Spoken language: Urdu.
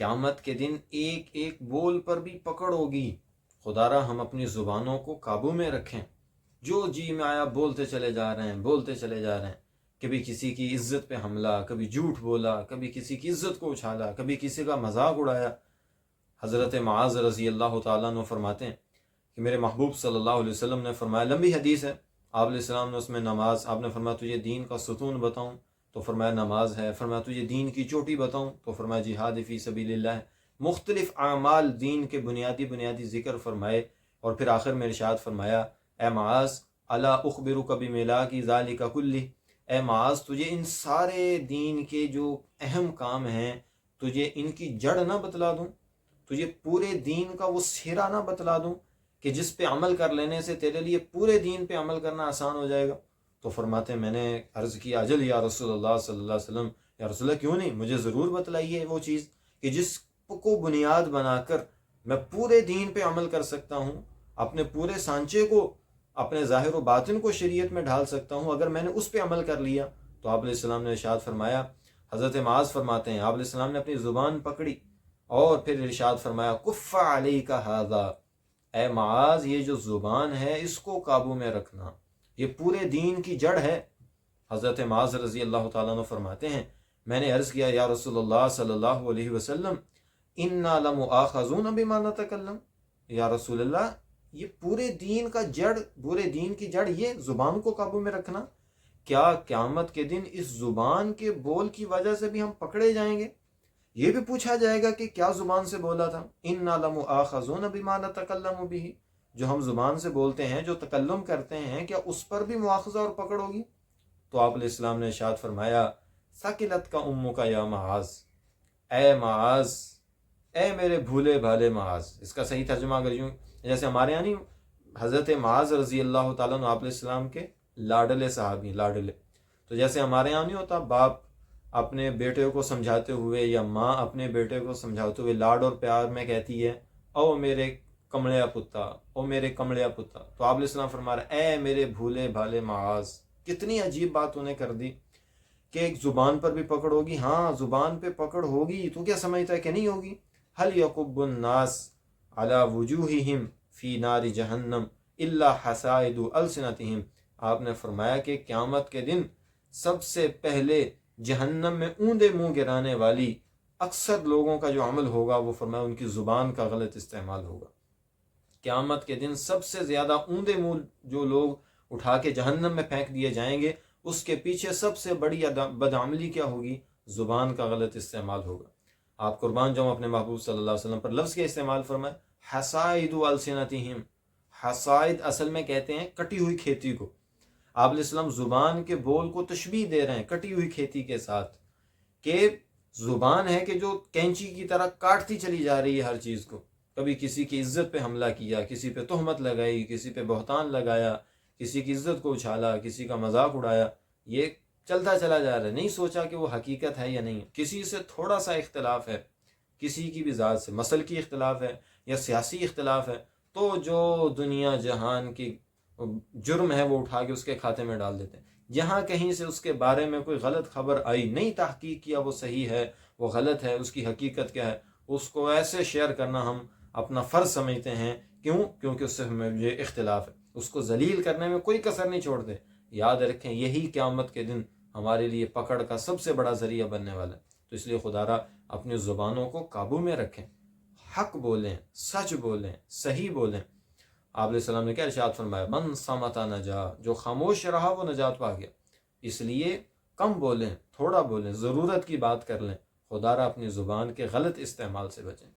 قیامت کے دن ایک ایک بول پر بھی پکڑ ہوگی۔ خدا را ہم اپنی زبانوں کو قابو میں رکھیں، جو جی میں آیا بولتے چلے جا رہے ہیں، بولتے چلے جا رہے ہیں۔ کبھی کسی کی عزت پہ حملہ، کبھی جھوٹ بولا، کبھی کسی کی عزت کو اچھالا، کبھی کسی کا مذاق اڑایا۔ حضرت معاذ رضی اللہ تعالیٰ عنہ فرماتے ہیں کہ میرے محبوب صلی اللہ علیہ وسلم نے فرمایا، لمبی حدیث ہے، آپ علیہ السلام نے اس میں نماز، آپ نے فرمایا تجھے دین کا ستون بتاؤں، تو فرمایا نماز ہے۔ فرمایا تجھے دین کی چوٹی بتاؤں، تو فرمایا جہاد فی سبیل اللہ ہے۔ مختلف اعمال دین کے بنیادی ذکر فرمائے، اور پھر آخر میں ارشاد فرمایا، اے معاذ الا اخبرک بملاک ذالک کلہ، اے معاذ تجھے ان سارے دین کے جو اہم کام ہیں، تجھے ان کی جڑ نہ بتلا دوں، تجھے پورے دین کا وہ سہرا نہ بتلا دوں کہ جس پہ عمل کر لینے سے تیرے لیے پورے دین پہ عمل کرنا آسان ہو جائے گا؟ تو فرماتے ہیں میں نے عرض کیا اجل یا رسول اللہ صلی اللہ علیہ وسلم، یا رسول اللہ کیوں نہیں، مجھے ضرور بتلائیے وہ چیز کہ جس کو بنیاد بنا کر میں پورے دین پہ عمل کر سکتا ہوں، اپنے پورے سانچے کو، اپنے ظاہر و باطن کو شریعت میں ڈھال سکتا ہوں۔ اگر میں نے اس پہ عمل کر لیا تو آپ علیہ السلام نے ارشاد فرمایا، حضرت معاذ فرماتے ہیں آپ علیہ السلام نے اپنی زبان پکڑی اور پھر ارشاد فرمایا، کف علیک ھذا، اے معاذ یہ جو زبان ہے اس کو قابو میں رکھنا، یہ پورے دین کی جڑ ہے۔ حضرت معاذ رضی اللہ تعالیٰ عنہ فرماتے ہیں میں نے عرض کیا، یا رسول اللہ صلی اللہ علیہ وسلم انا لمؤاخذون بما نتکلم، یا رسول اللہ یہ پورے دین کا جڑ، پورے دین کی جڑ یہ زبان کو قابو میں رکھنا، کیا قیامت کے دن اس زبان کے بول کی وجہ سے بھی ہم پکڑے جائیں گے؟ یہ بھی پوچھا جائے گا کہ کیا زبان سے بولا تھا، انا لمؤاخذون بما نتکلم به، جو ہم زبان سے بولتے ہیں، جو تکلم کرتے ہیں، کیا اس پر بھی مواخذہ اور پکڑ ہوگی؟ تو آپ علیہ السلام نے ارشاد فرمایا، ثقلت کا امک یا معاذ، اے معاذ، اے میرے بھولے بھالے معاذ۔ اس کا صحیح ترجمہ اگر یوں، جیسے ہمارے یہاں نہیں، حضرت معاذ رضی اللہ تعالیٰ عنہ آپ علیہ السلام کے لاڈلے صحابی، لاڈلے، تو جیسے ہمارے یہاں نہیں ہوتا باپ اپنے بیٹے کو سمجھاتے ہوئے یا ماں اپنے بیٹے کو سمجھاتے ہوئے لاڈ اور پیار میں کہتی ہے، او میرے کمڑیا پتا، او میرے کمڑیا پتا، تو آپ علیہ السلام فرما رہے اے میرے بھولے بھالے معاذ۔ کتنی عجیب بات انہیں کر دی کہ ایک زبان پر بھی پکڑ ہوگی، ہاں زبان پہ پکڑ ہوگی، تو کیا سمجھتا ہے کہ نہیں ہوگی؟ هل يكب الناس على وجوههم في نار جہنم الا حصائد السنتهم، آپ نے فرمایا کہ قیامت کے دن سب سے پہلے جہنم میں اوندے منہ گرانے والی اکثر لوگوں کا جو عمل ہوگا وہ فرمایا ان کی زبان کا غلط استعمال ہوگا۔ قیامت کے دن سب سے زیادہ اوندے منہ جو لوگ اٹھا کے جہنم میں پھینک دیے جائیں گے، اس کے پیچھے سب سے بڑی بدعملی کیا ہوگی؟ زبان کا غلط استعمال ہوگا۔ آپ قربان جاؤں اپنے محبوب صلی اللہ علیہ وسلم پر لفظ کے استعمال فرمائے، حصائد السنتہم، حصائد اصل میں کہتے ہیں کٹی ہوئی کھیتی کو۔ آپ علیہ السلام زبان کے بول کو تشبیہ دے رہے ہیں کٹی ہوئی کھیتی کے ساتھ، کہ زبان ہے کہ جو کینچی کی طرح کاٹتی چلی جا رہی ہے ہر چیز کو، کبھی کسی کی عزت پہ حملہ کیا، کسی پہ تہمت لگائی، کسی پہ بہتان لگایا، کسی کی عزت کو اچھالا، کسی کا مذاق اڑایا، یہ چلتا چلا جا رہا ہے، نہیں سوچا کہ وہ حقیقت ہے یا نہیں۔ کسی سے تھوڑا سا اختلاف ہے، کسی کی بھی ذات سے مسل کی اختلاف ہے یا سیاسی اختلاف ہے، تو جو دنیا جہان کی جرم ہے وہ اٹھا کے اس کے کھاتے میں ڈال دیتے ہیں۔ جہاں کہیں سے اس کے بارے میں کوئی غلط خبر آئی، نہیں تحقیق کیا وہ صحیح ہے وہ غلط ہے، اس کی حقیقت کیا ہے، اس کو ایسے شیئر کرنا ہم اپنا فرض سمجھتے ہیں۔ کیوں؟ کیونکہ اس سے ہمیں یہ اختلاف ہے، اس کو ذلیل کرنے میں کوئی کسر نہیں چھوڑتے۔ یاد رکھیں یہی قیامت کے دن ہمارے لیے پکڑ کا سب سے بڑا ذریعہ بننے والا ہے۔ تو اس لیے خدا را اپنی زبانوں کو قابو میں رکھیں، حق بولیں، سچ بولیں، صحیح بولیں۔ آپ علیہ السلام نے کیا ارشاد فرمایا، من صمت نجا، جو خاموش رہا وہ نجات پا گیا۔ اس لیے کم بولیں، تھوڑا بولیں، ضرورت کی بات کر لیں، خدا را اپنی زبان کے غلط استعمال سے بچیں۔